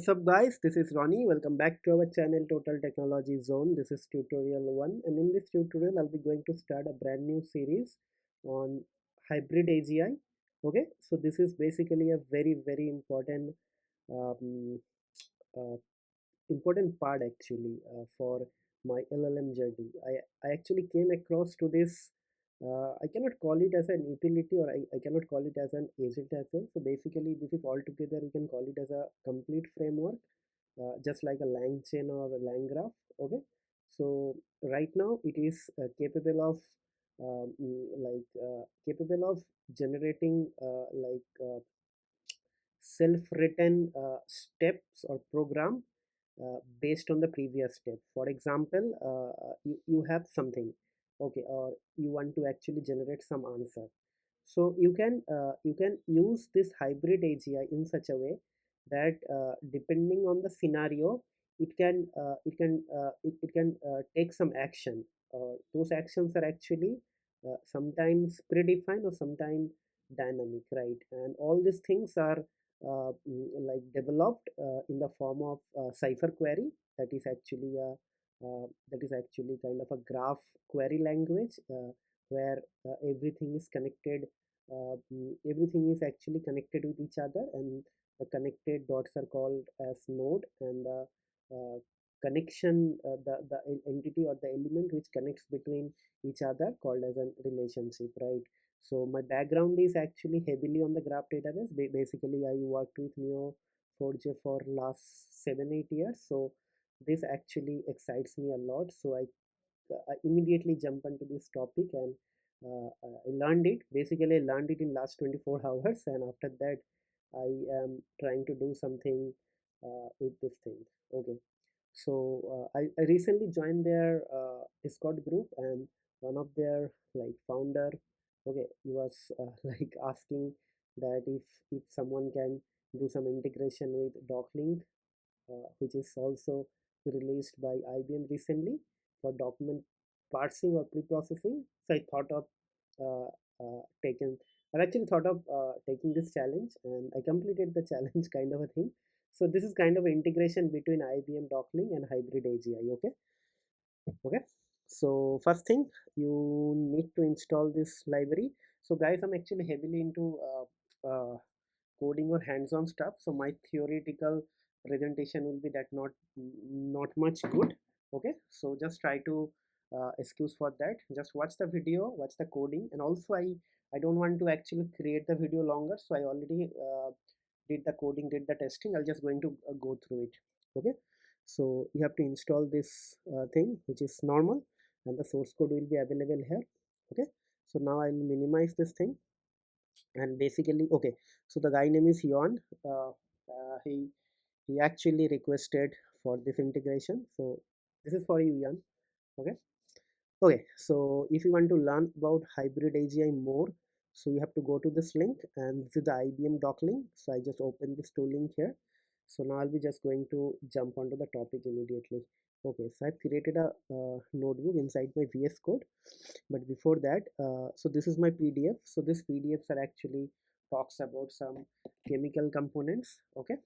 What's up guys, this is Ronnie. Welcome back to our channel Total Technology Zone. This is tutorial 1 and in this tutorial I'll be going to start a brand new series on Hybrid AGI. Okay, so this is basically a very important um, uh, important part actually for my LLM journey. I actually came across to this. I cannot call it as an utility or I cannot call it as an agent as well. So basically, this is altogether we can call it as a complete framework, just like a LangChain or a LangGraph. Okay, so right now it is capable of capable of generating self-written steps or program based on the previous step. For example, you have something, okay, or you want to actually generate some answer. So you can use this hybrid AGI in such a way that depending on the scenario, it can take some action. Those actions are actually sometimes predefined or sometimes dynamic, right? And all these things are like developed in the form of Cypher query. That is actually a that is actually kind of a graph query language where everything is connected. Everything is actually connected with each other, and the connected dots are called as node, and the uh, connection, the entity or the element which connects between each other called as a relationship, right? So my background is actually heavily on the graph database. Basically, I worked with Neo4j for last 7 8 years. So this actually excites me a lot. So I immediately jump into this topic and I learned it. Basically, I learned it in last 24 hours, and after that, I am trying to do something with this thing. Okay, so I recently joined their Discord group, and one of their like founder, okay, he was like asking that if someone can do some integration with Docling, which is also released by IBM recently for document parsing or pre-processing. So I thought of uh, taking. I've actually thought of taking this challenge, and I completed the challenge, kind of a thing. So this is kind of an integration between IBM Docling and Hybrid AGI. Okay, okay. So first thing, you need to install this library. So guys, I'm actually heavily into coding or hands-on stuff, so my theoretical presentation will be that not much good. Okay, so just try to excuse for that. Just watch the video, watch the coding, and also I don't want to actually create the video longer, so I already did the coding, did the testing. I'll just going to go through it. Okay, so you have to install this thing, which is normal, and the source code will be available here. Okay, so now I'll minimize this thing, and basically, okay, so the guy name is Yon. uh, he actually requested for this integration, so this is for you, Yan. Okay, okay, so if you want to learn about hybrid AGI more, so you have to go to this link, and this is the IBM Docling. So I just open this tool link here. So now I'll be just going to jump onto the topic immediately. Okay, so I've created a notebook inside my VS Code, but before that, so this is my PDF. So this PDFs are actually talks about some chemical components. Okay,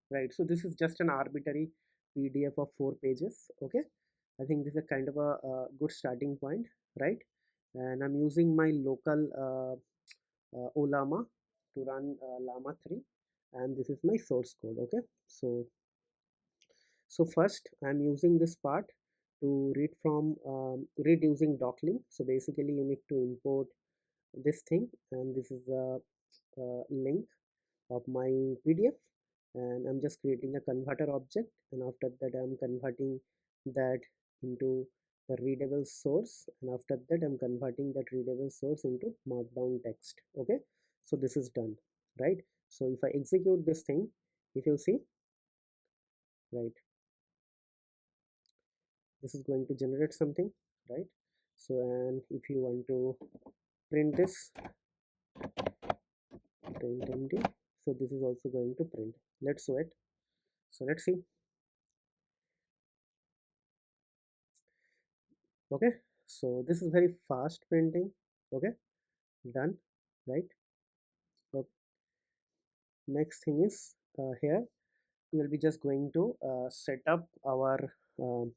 right, so this is just an arbitrary PDF of 4 pages. Okay, I think this is a kind of a good starting point, right? And I'm using my local Olama to run Llama 3, and this is my source code. Okay, so first I'm using this part to read from read using Docling. So basically you need to import this thing, and this is the link of my PDF, and I'm just creating a converter object, and after that I'm converting that into the readable source, and after that I'm converting that readable source into markdown text. Okay, so this is done, right? So if I execute this thing, if you see, right, this is going to generate something, right? So, and if you want to print this, print empty, so this is also going to print. Let's wait. So let's see. Okay, so this is very fast printing. Okay, done, right? So next thing is here. we will be just going to set up um,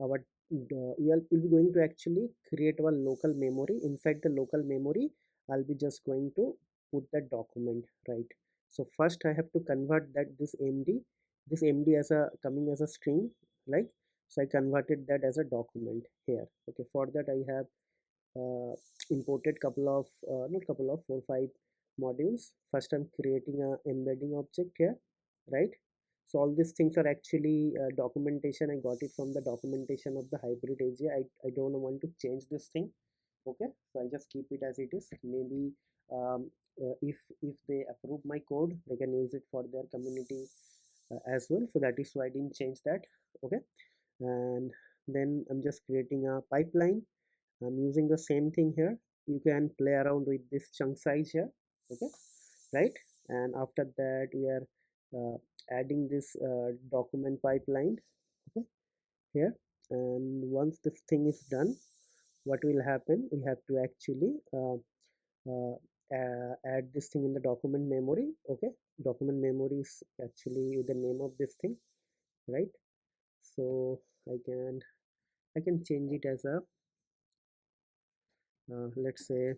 our we'll be going to actually create our local memory. Inside the local memory, I'll be just going to put that document, right? So first I have to convert that this md as a coming as a string, like, so I converted that as a document here. Okay, for that I have uh, imported couple of not couple of 4 5 modules. First I'm creating a embedding object here, right? So all these things are actually documentation. I got it from the documentation of the hybrid AGI. I don't want to change this thing. Okay, so I just keep it as it is. Maybe if they approve my code, they can use it for their community as well. So that is why I didn't change that. Okay, and then I'm just creating a pipeline. I'm using the same thing here. You can play around with this chunk size here. Okay, right? And after that we are uh, adding this document pipeline, okay, here. And once this thing is done, what will happen, we have to actually uh, add this thing in the document memory. Okay, document memory is actually the name of this thing, right? So I can change it as a let's say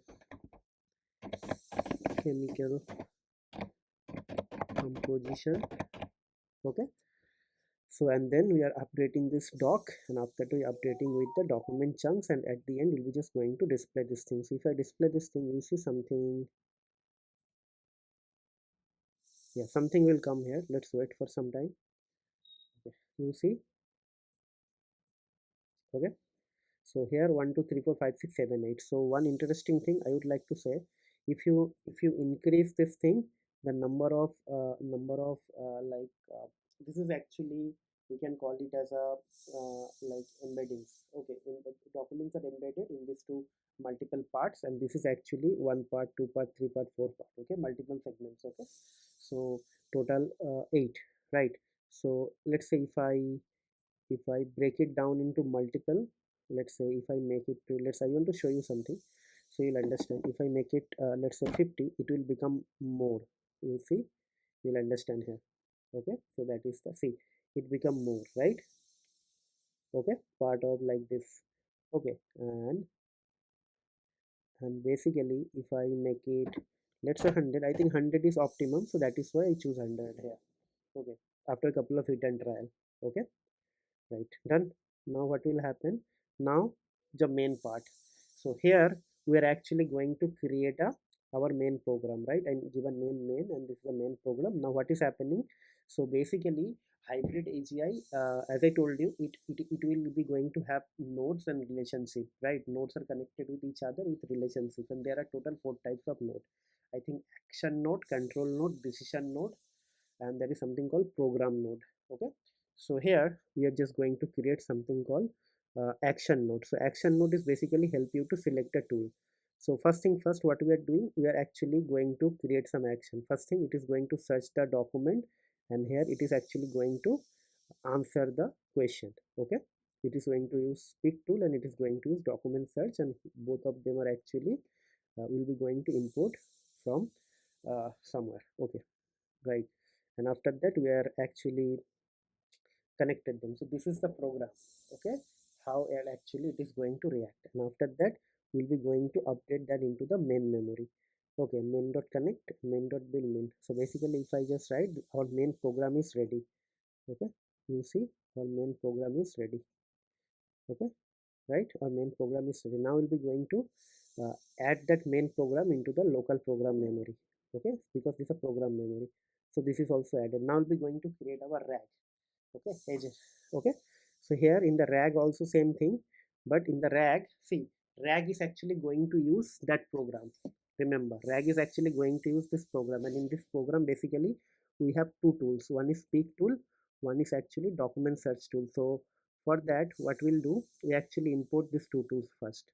chemical composition. Okay, so and then we are updating this doc, and after that we are updating with the document chunks, and at the end we'll be just going to display this thing. So if I display this thing, you see something. Yeah, something will come here. Let's wait for some time. Okay, you see. Okay, so here 1 2 3 4 5 6 7 8. So one interesting thing I would like to say, if you increase this thing, the number of this is actually, we can call it as a like embeddings. Okay, the documents are embedded in these two multiple parts, and this is actually one part, two part, three part, four part. Okay, multiple segments. Okay, so total 8, right? So let's say if I break it down into multiple, let's say if I make it to, let's, I want to show you something so you'll understand. If I make it let's say 50, it will become more. You see, you'll understand here. Okay, so that is the, see, it become more, right? Okay, part of like this. Okay, and basically if I make it, let's say 100, I think 100 is optimum, so that is why I choose 100 here. Okay, after a couple of hit and trial. Okay, right, done. Now what will happen, now the main part. So here we are actually going to create a our main program, right? And given name main, and this is the main program. Now what is happening, so basically hybrid AGI, as I told you, it will be going to have nodes and relationship, right? Nodes are connected with each other with relationship, and there are total 4 types of node. I think action node, control node, decision node, and there is something called program node. Okay, so here we are just going to create something called action node. So action node is basically help you to select a tool. So first thing first, what we are doing, we are actually going to create some action. First thing, it is going to search the document, and here it is actually going to answer the question. Okay, it is going to use speak tool, and it is going to use document search, and both of them are actually will be going to import from somewhere. Okay, right? And after that we are actually connected them. So this is the program. Okay, how actually it is going to react, and after that we'll be going to update that into the main memory. Okay, main dot connect, main dot build main. So basically if I just write, our main program is ready. Okay, you see, our main program is ready. Okay, right, our main program is ready. Now we'll be going to add that main program into the local program memory. Okay, because this is a program memory, so this is also added. Now we'll be going to create our rag. Okay, agent. Okay, so here in the rag also same thing, but in the rag, see, rag is actually going to use that program. Remember, rag is actually going to use this program, and in this program basically we have two tools. One is speak tool, one is actually document search tool. So for that, what we'll do, we actually import these two tools first,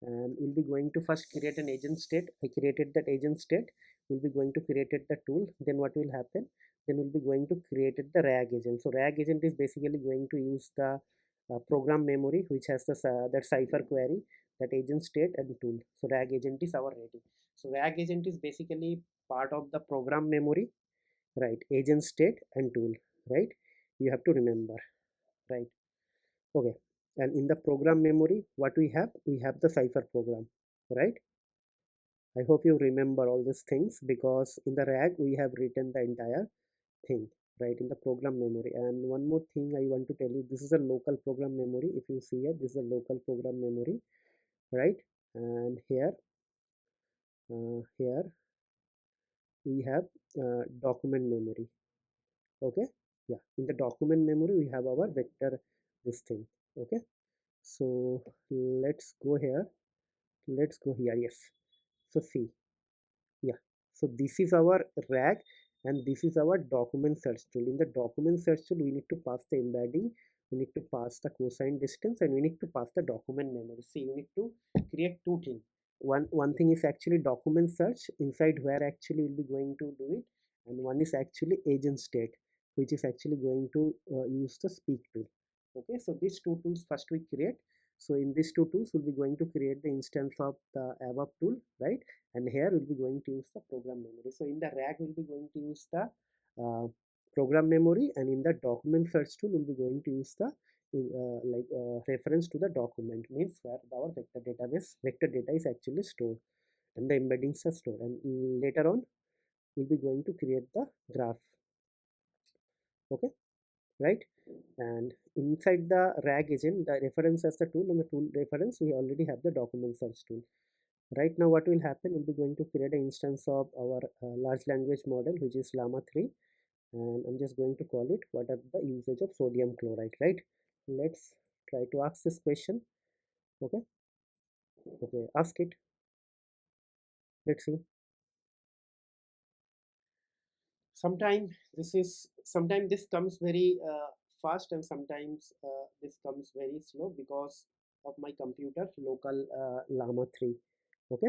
and we'll be going to first create an agent state. I created that agent state. We'll be going to create the tool. Then what will happen, then we'll be going to create the rag agent. So rag agent is basically going to use the program memory, which has the that Cypher query, that agent state and tool. So rag agent is our ready. So rag agent is basically part of the program memory, right? Agent state and tool, right? You have to remember, right? Okay. And in the program memory, what we have the Cypher program, right? I hope you remember all these things, because in the RAG we have written the entire thing, right, in the program memory. And one more thing I want to tell you, this is a local program memory. If you see here, this is a local program memory, right? And here we have document memory. Okay, yeah, in the document memory we have our vector, this thing. Okay, so let's go here, yes. So see, yeah, so this is our RAG, and this is our document search tool. In the document search tool, we need to pass the embedding, we need to pass the cosine distance, and we need to pass the document memory. See, we need to create two things. One thing is actually document search, inside where actually we'll be going to do it, and one is actually agent state, which is actually going to use the speak tool. Okay, so these two tools first we create. So in these two tools, we'll be going to create the instance of the above tool, right? And here we'll be going to use the program memory. So in the RAG, we'll be going to use the program memory, and in the document search tool, we'll be going to use the reference to the document, means where our vector data is actually stored, and the embeddings are stored. And later on, we'll be going to create the graph. Okay, right? And inside the RAG agent, the reference as the tool, and the tool reference, we already have the document search tool. Right now what will happen, we'll be going to create an instance of our large language model, which is llama 3, and I'm just going to call it what are the usage of sodium chloride, right? Let's try to ask this question. Okay, okay, ask it. Let's see. Sometimes this comes very fast, and sometimes this comes very slow, because of my computer local llama 3. Okay,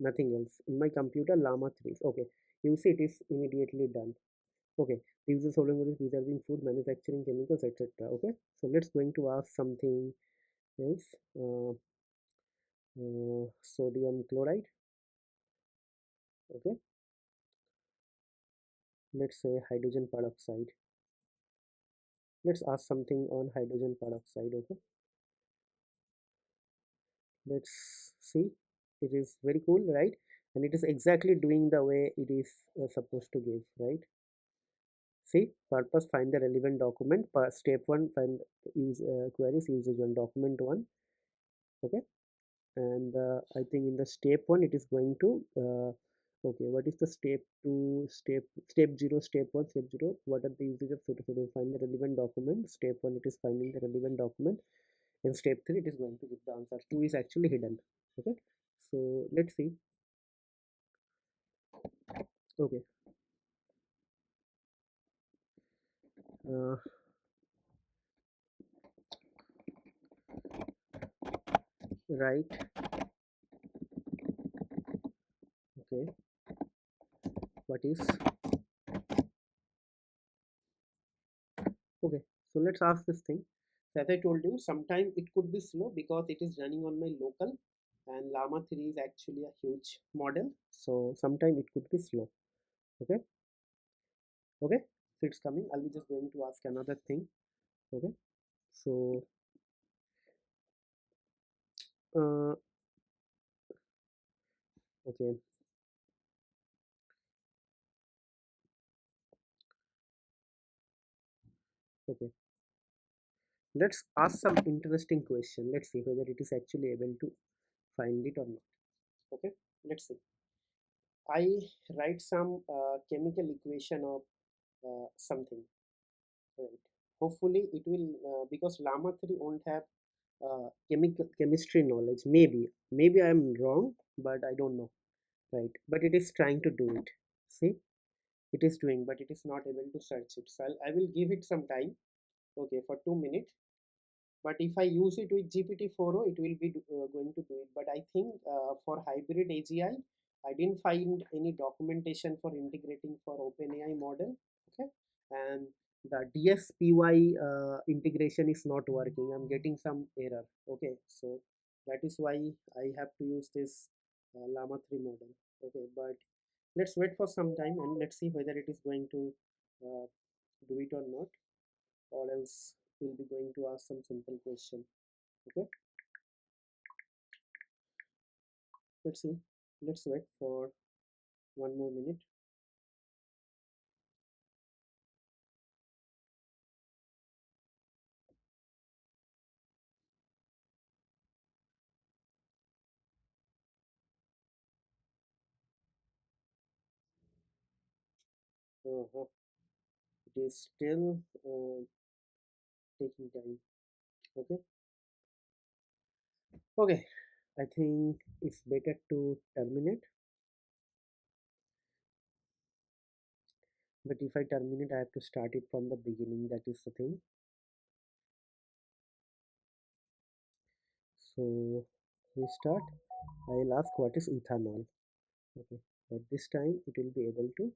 nothing else. In my computer llama 3, okay, you see it is immediately done. Okay, these are sodium chloride preserving food, manufacturing chemicals, etc. Okay, so let's going to ask something else. Sodium chloride. Okay, let's say hydrogen peroxide. Let's ask something on hydrogen peroxide. Okay, let's see. It is very cool, right? And it is exactly doing the way it is supposed to give, right? See, purpose, find the relevant document. Step one, find use queries usage one, document one. Okay, and I think in the step one it is going to okay, what is the step two, step zero, step one, step zero, what are the usage of photo, find the relevant document. Step one, it is finding the relevant document. In step three, it is going to give the answer. Two is actually hidden. Okay, so let's see. Okay, uh, right. Okay, what is, okay, so let's ask this thing. So as I told you, sometimes it could be slow because it is running on my local, and llama 3 is actually a huge model, so sometimes it could be slow. Okay, okay, so it's coming. I'll be just going to ask another thing. Okay, so uh, okay, okay, let's ask some interesting question. Let's see whether it is actually able to find it or not. Okay, let's see. I write some chemical equation of something, right? Hopefully it will, because llama 3 won't have chemistry knowledge. Maybe I'm wrong, but I don't know, right? But it is trying to do it. See, it is doing, but it is not able to search it. So I will give it some time, okay, for 2 minutes. But if I use it with GPT-4o, it will be going to do it. But I think for hybrid AGI, I didn't find any documentation for integrating for OpenAI model. Okay, and the DSPY integration is not working. I'm getting some error. Okay, so that is why I have to use this llama 3 model. Okay, but let's wait for some time and let's see whether it is going to uh, do it or not, or else we'll be going to ask some simple question. Okay, let's see. Let's wait for 1 more minute. Uh-huh. It is still taking time. Okay. Okay, I think it's better to terminate. But if I terminate, I have to start it from the beginning. That is the thing. So restart. I'll ask what is ethanol. Okay, but this time it will be able to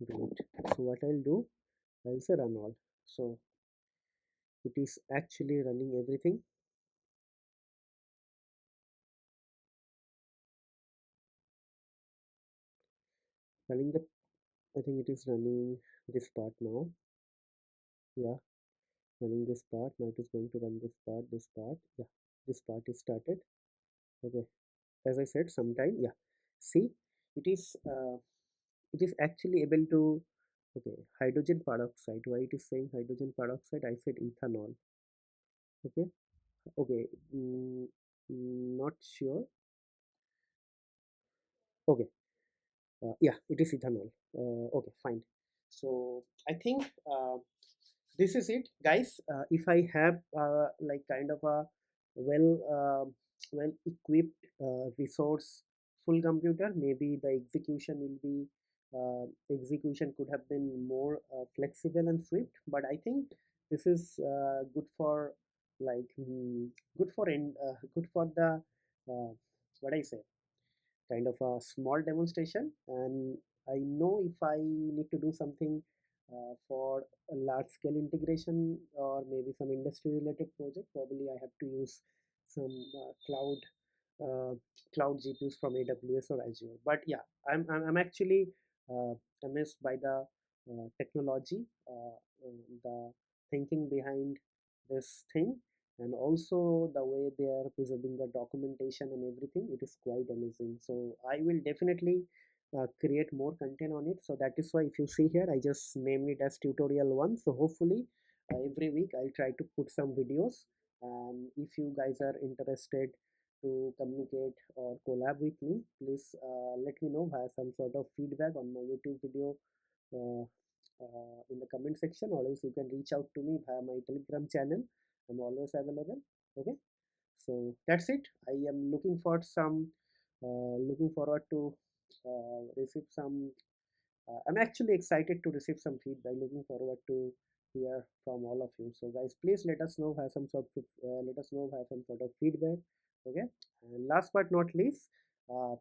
do it. So what I'll do, I'll say run all. So it is actually running everything. Running the, I think it is running this part now. Yeah, running this part. Now it is going to run this part, this part. Yeah, this part is started. Okay, as I said, sometime, yeah. See, it is actually able to, okay, hydrogen peroxide. Why it is saying hydrogen peroxide? I said ethanol. Okay, okay, not sure. Okay, yeah, it is ethanol. Okay, fine. So I think this is it, guys. If I have like kind of a well well equipped resource full computer, maybe the execution will be execution could have been more flexible and swift. But I think this is good for like good for good for the what I say, kind of a small demonstration. And I know if I need to do something for a large scale integration or maybe some industry related project, probably I have to use some uh, cloud GPUs from AWS or Azure. But yeah, I'm actually uh, amazed by the technology, the thinking behind this thing, and also the way they are preserving the documentation and everything. It is quite amazing. So I will definitely create more content on it. So that is why if you see here, I just named it as tutorial 1. So hopefully every week I'll try to put some videos, and if you guys are interested to communicate or collab with me, please let me know via some sort of feedback on my YouTube video uh, in the comment section, or else you can reach out to me via my Telegram channel. I'm always available. Okay, so that's it. I am looking forward to receive some. I'm actually excited to receive some feedback. Looking forward to hear from all of you. So guys, please let us know have some sort of let us know have some sort of feedback. Okay, and last but not least, uh,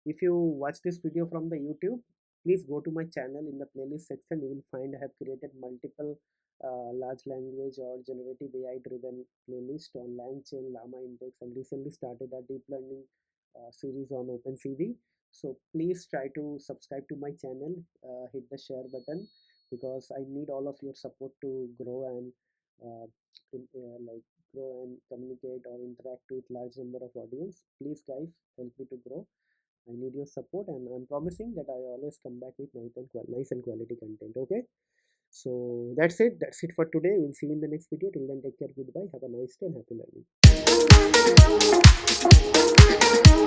if you watch this video from the YouTube, please go to my channel. In the playlist section, you will find I have created multiple large language or generative AI driven playlist on LangChain, Llama Index, and recently started a deep learning series on OpenCV. So please try to subscribe to my channel, hit the share button, because I need all of your support to grow and uh, like grow and communicate or interact with large number of audience. Please guys, help me to grow. I need your support, and I'm promising that I always come back with nice and quality content. Okay, so that's it. That's it for today. We'll see you in the next video. Till then, take care. Goodbye. Have a nice day and happy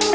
learning.